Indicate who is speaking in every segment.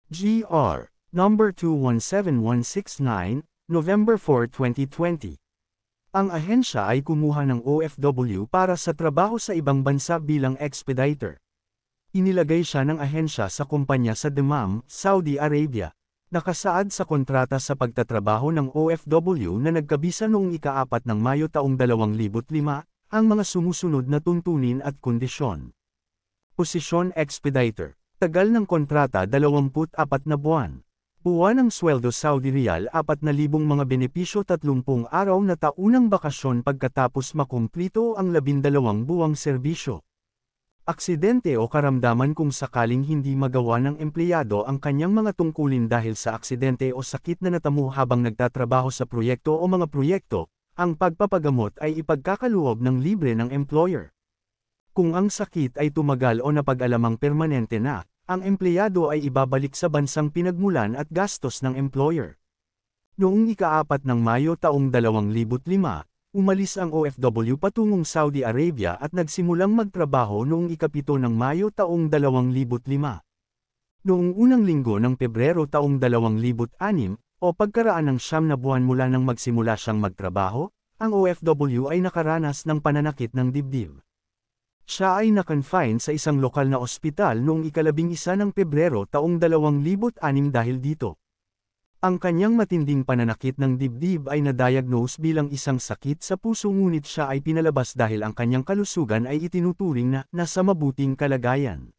Speaker 1: GR. Number 217169, November 4, 2020. Ang ahensya ay kumuha ng OFW para sa trabaho sa ibang bansa bilang expediter. Inilagay siya ng ahensya sa kumpanya sa Dammam, Saudi Arabia. Nakasaad sa kontrata sa pagtatrabaho ng OFW na nagkabisa noong ika-4 ng Mayo taong 2005, ang mga sumusunod na tuntunin at kondisyon. Posisyon expediter. Tagal ng kontrata 24 na buwan. Buwan ng sweldo Saudi Riyal 4,000 mga benepisyo 30 araw na taunang bakasyon pagkatapos makumplito ang 12 buwang serbisyo. Aksidente o karamdaman kung sakaling hindi magawa ng empleyado ang kanyang mga tungkulin dahil sa aksidente o sakit na natamo habang nagtatrabaho sa proyekto o mga proyekto, ang pagpapagamot ay ipagkakaloob ng libre ng employer. Kung ang sakit ay tumagal o napag-alamang permanente na, ang empleyado ay ibabalik sa bansang pinagmulan at gastos ng employer. Noong ika-4 ng Mayo taong 2005, umalis ang OFW patungong Saudi Arabia at nagsimulang magtrabaho noong ika-7 ng Mayo taong 2005. Noong unang linggo ng Pebrero taong 2006, o pagkaraan ng 9 na buwan mula nang magsimula siyang magtrabaho, ang OFW ay nakaranas ng pananakit ng dibdib. Siya ay na-confine sa isang lokal na ospital noong ika-11 ng Pebrero taong 2006 dahil dito. Ang kanyang matinding pananakit ng dibdib ay na-diagnose bilang isang sakit sa puso ngunit siya ay pinalabas dahil ang kanyang kalusugan ay itinuturing na nasa mabuting kalagayan.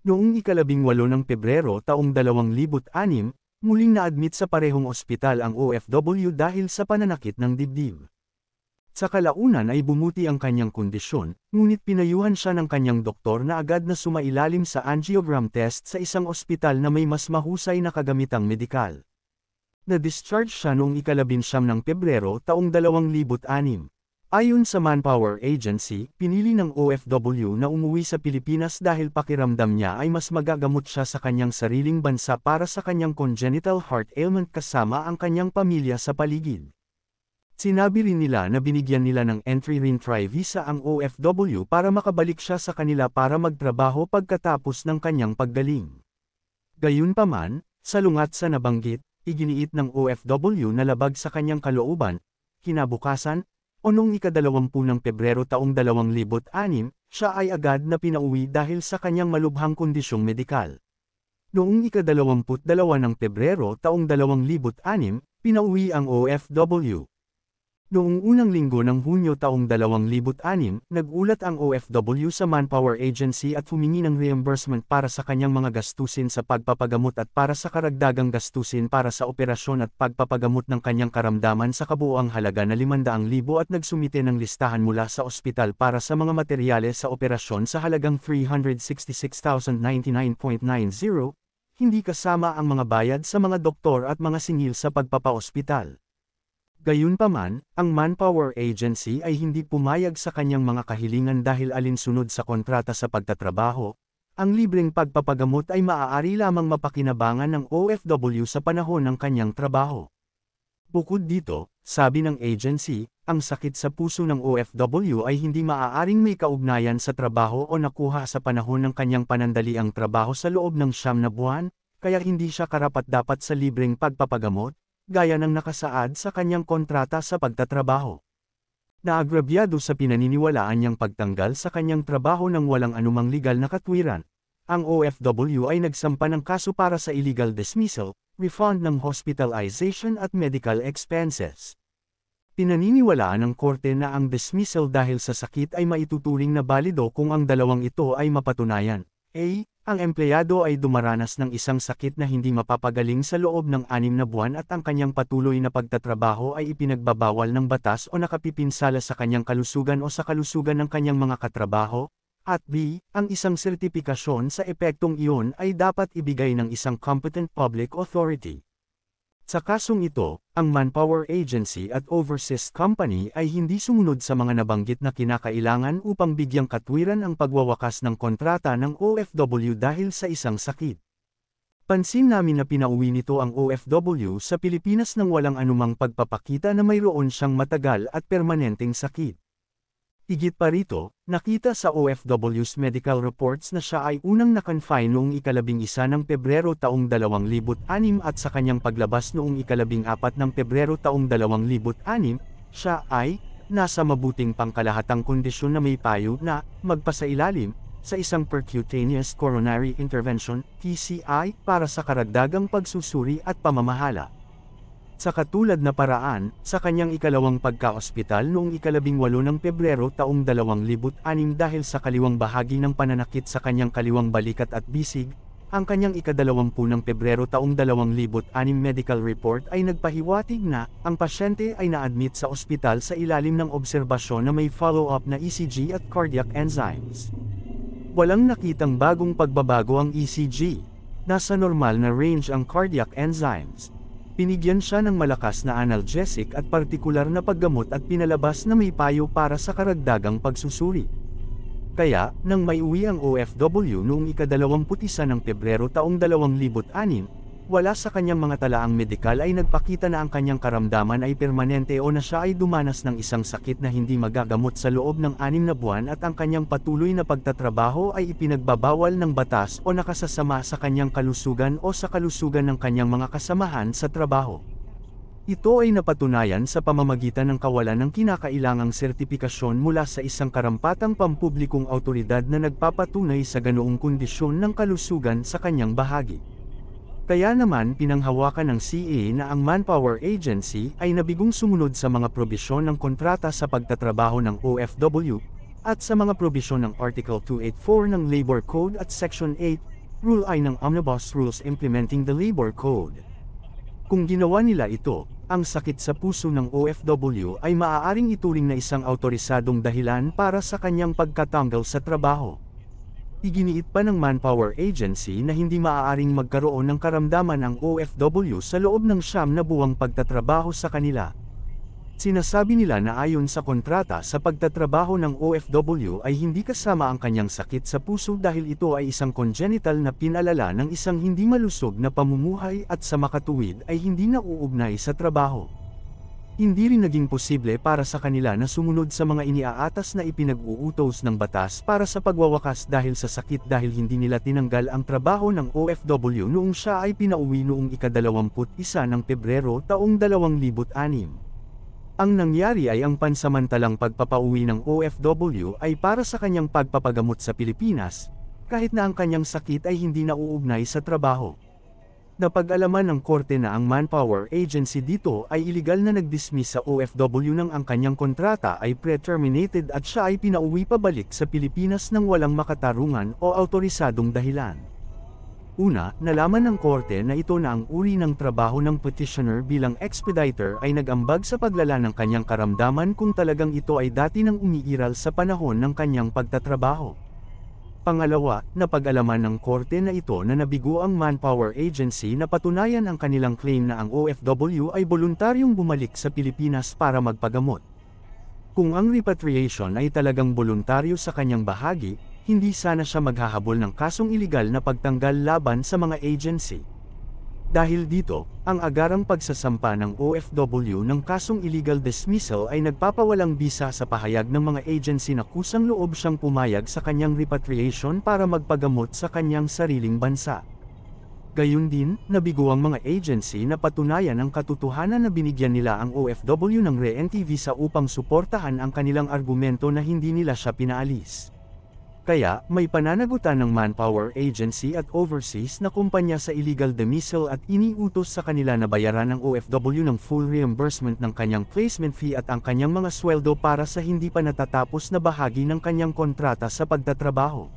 Speaker 1: Noong ika-18 ng Pebrero taong 2006, muling na-admit sa parehong ospital ang OFW dahil sa pananakit ng dibdib. Sa kalaunan ay bumuti ang kanyang kondisyon, ngunit pinayuhan siya ng kanyang doktor na agad na sumailalim sa angiogram test sa isang ospital na may mas mahusay na kagamitang medikal. Na-discharge siya noong ika-19 ng Pebrero taong 2006. Ayon sa Manpower Agency, pinili ng OFW na umuwi sa Pilipinas dahil pakiramdam niya ay mas magagamot siya sa kanyang sariling bansa para sa kanyang congenital heart ailment kasama ang kanyang pamilya sa paligid. Sinabi rin nila na binigyan nila ng entry-reentry visa ang OFW para makabalik siya sa kanila para magtrabaho pagkatapos ng kanyang paggaling. Gayunpaman, salungat sa nabanggit, iginiit ng OFW na labag sa kanyang kalooban, kinabukasan, o noong ika-20 ng Pebrero taong 2006, siya ay agad na pinauwi dahil sa kanyang malubhang kondisyong medikal. Noong ika-22 ng Pebrero taong 2006, pinauwi ang OFW. Noong unang linggo ng Hunyo taong 2006, nag-ulat ang OFW sa Manpower Agency at humingi ng reimbursement para sa kanyang mga gastusin sa pagpapagamot at para sa karagdagang gastusin para sa operasyon at pagpapagamot ng kanyang karamdaman sa kabuuang halaga na 500,000 at nagsumite ng listahan mula sa ospital para sa mga materyales sa operasyon sa halagang 366,099.90, hindi kasama ang mga bayad sa mga doktor at mga singil sa pagpapaospital. Gayunpaman, ang Manpower Agency ay hindi pumayag sa kanyang mga kahilingan dahil alinsunod sa kontrata sa pagtatrabaho, ang libreng pagpapagamot ay maaari lamang mapakinabangan ng OFW sa panahon ng kanyang trabaho. Bukod dito, sabi ng agency, ang sakit sa puso ng OFW ay hindi maaaring may kaugnayan sa trabaho o nakuha sa panahon ng kanyang panandaliang trabaho sa loob ng 9 na buwan, kaya hindi siya karapat-dapat sa libreng pagpapagamot, gaya ng nakasaad sa kanyang kontrata sa pagtatrabaho. Naagrabyado sa pinaniniwalaan niyang pagtanggal sa kanyang trabaho ng walang anumang legal na katwiran, ang OFW ay nagsampa ng kaso para sa illegal dismissal, refund ng hospitalization at medical expenses. Pinaniniwalaan ng korte na ang dismissal dahil sa sakit ay maituturing na balido kung ang dalawang ito ay mapatunayan. A. Ang empleyado ay dumaranas ng isang sakit na hindi mapapagaling sa loob ng 6 na buwan at ang kanyang patuloy na pagtatrabaho ay ipinagbabawal ng batas o nakapipinsala sa kanyang kalusugan o sa kalusugan ng kanyang mga katrabaho, at B. Ang isang sertipikasyon sa epektong iyon ay dapat ibigay ng isang competent public authority. Sa kasong ito, ang Manpower Agency at Overseas Company ay hindi sumunod sa mga nabanggit na kinakailangan upang bigyang katwiran ang pagwawakas ng kontrata ng OFW dahil sa isang sakit. Pansin namin na pinauwi nito ang OFW sa Pilipinas nang walang anumang pagpapakita na mayroon siyang matagal at permanenteng sakit. Higit pa rito, nakita sa OFW's medical reports na siya ay unang na-confine noong ika-11 ng Pebrero taong 2006 at sa kanyang paglabas noong ika-14 ng Pebrero taong 2006, siya ay nasa mabuting pangkalahatang kondisyon na may payo na magpasailalim sa isang percutaneous coronary intervention (PCI) para sa karagdagang pagsusuri at pamamahala. Sa katulad na paraan, sa kanyang ikalawang pagka-ospital noong ika-18 ng Pebrero taong 2006 dahil sa kaliwang bahagi ng pananakit sa kanyang kaliwang balikat at bisig, ang kanyang ika-20 ng Pebrero taong 2006 medical report ay nagpahiwatig na ang pasyente ay na-admit sa ospital sa ilalim ng obserbasyon na may follow-up na ECG at cardiac enzymes. Walang nakitang bagong pagbabago ang ECG. Nasa normal na range ang cardiac enzymes. Pinigyan siya ng malakas na analgesic at partikular na paggamot at pinalabas na may payo para sa karagdagang pagsusuri. Kaya, nang maiuwi ang OFW noong ika-21 ng Pebrero taong 2006, wala sa kanyang mga talaang medikal ay nagpakita na ang kanyang karamdaman ay permanente o na siya ay dumanas ng isang sakit na hindi magagamot sa loob ng 6 na buwan at ang kanyang patuloy na pagtatrabaho ay ipinagbabawal ng batas o nakasasama sa kanyang kalusugan o sa kalusugan ng kanyang mga kasamahan sa trabaho. Ito ay napatunayan sa pamamagitan ng kawalan ng kinakailangang sertipikasyon mula sa isang karampatang pampublikong awtoridad na nagpapatunay sa ganoong kondisyon ng kalusugan sa kanyang bahagi. Kaya naman pinanghawakan ng CA na ang Manpower Agency ay nabigong sumunod sa mga probisyon ng kontrata sa pagtatrabaho ng OFW, at sa mga probisyon ng Article 284 ng Labor Code at Section 8, Rule I ng Omnibus Rules Implementing the Labor Code. Kung ginawa nila ito, ang sakit sa puso ng OFW ay maaaring ituring na isang awtorisadong dahilan para sa kanyang pagkatanggal sa trabaho. Iginiit pa ng Manpower Agency na hindi maaaring magkaroon ng karamdaman ang OFW sa loob ng 9 na buwang pagtatrabaho sa kanila. Sinasabi nila na ayon sa kontrata sa pagtatrabaho ng OFW ay hindi kasama ang kanyang sakit sa puso dahil ito ay isang congenital na pinalala ng isang hindi malusog na pamumuhay at sa makatuwid ay hindi nauugnay sa trabaho. Hindi rin naging posible para sa kanila na sumunod sa mga iniaatas na ipinag-uutos ng batas para sa pagwawakas dahil sa sakit dahil hindi nila tinanggal ang trabaho ng OFW noong siya ay pinauwi noong ika-21 ng Pebrero taong 2006. Ang nangyari ay ang pansamantalang pagpapauwi ng OFW ay para sa kanyang pagpapagamot sa Pilipinas, kahit na ang kanyang sakit ay hindi nauugnay sa trabaho. Napag-alaman ng korte na ang Manpower Agency dito ay iligal na nag-dismiss sa OFW nang ang kanyang kontrata ay pre-terminated at siya ay pinauwi pabalik sa Pilipinas nang walang makatarungan o awtorisadong dahilan. Una, nalaman ng korte na ito na ang uri ng trabaho ng petitioner bilang expediter ay nag-ambag sa paglala ng kanyang karamdaman kung talagang ito ay dati nang umiiral sa panahon ng kanyang pagtatrabaho. Pangalawa, napag-alaman ng korte na ito na nabigo ang Manpower Agency na patunayan ang kanilang claim na ang OFW ay voluntaryong bumalik sa Pilipinas para magpagamot. Kung ang repatriation ay talagang voluntaryo sa kanyang bahagi, hindi sana siya maghahabol ng kasong iligal na pagtanggal laban sa mga agency. Dahil dito, ang agarang pagsasampa ng OFW ng kasong illegal dismissal ay nagpapawalang bisa sa pahayag ng mga agency na kusang loob siyang pumayag sa kanyang repatriation para magpagamot sa kanyang sariling bansa. Gayun din, nabigo ang mga agency na patunayan ang katotohanan na binigyan nila ang OFW ng re-entry visa upang suportahan ang kanilang argumento na hindi nila siya pinaalis. Kaya, may pananagutan ng Manpower Agency at overseas na kumpanya sa illegal dismissal at iniutos sa kanila na bayaran ng OFW ng full reimbursement ng kanyang placement fee at ang kanyang mga sweldo para sa hindi pa natatapos na bahagi ng kanyang kontrata sa pagtatrabaho.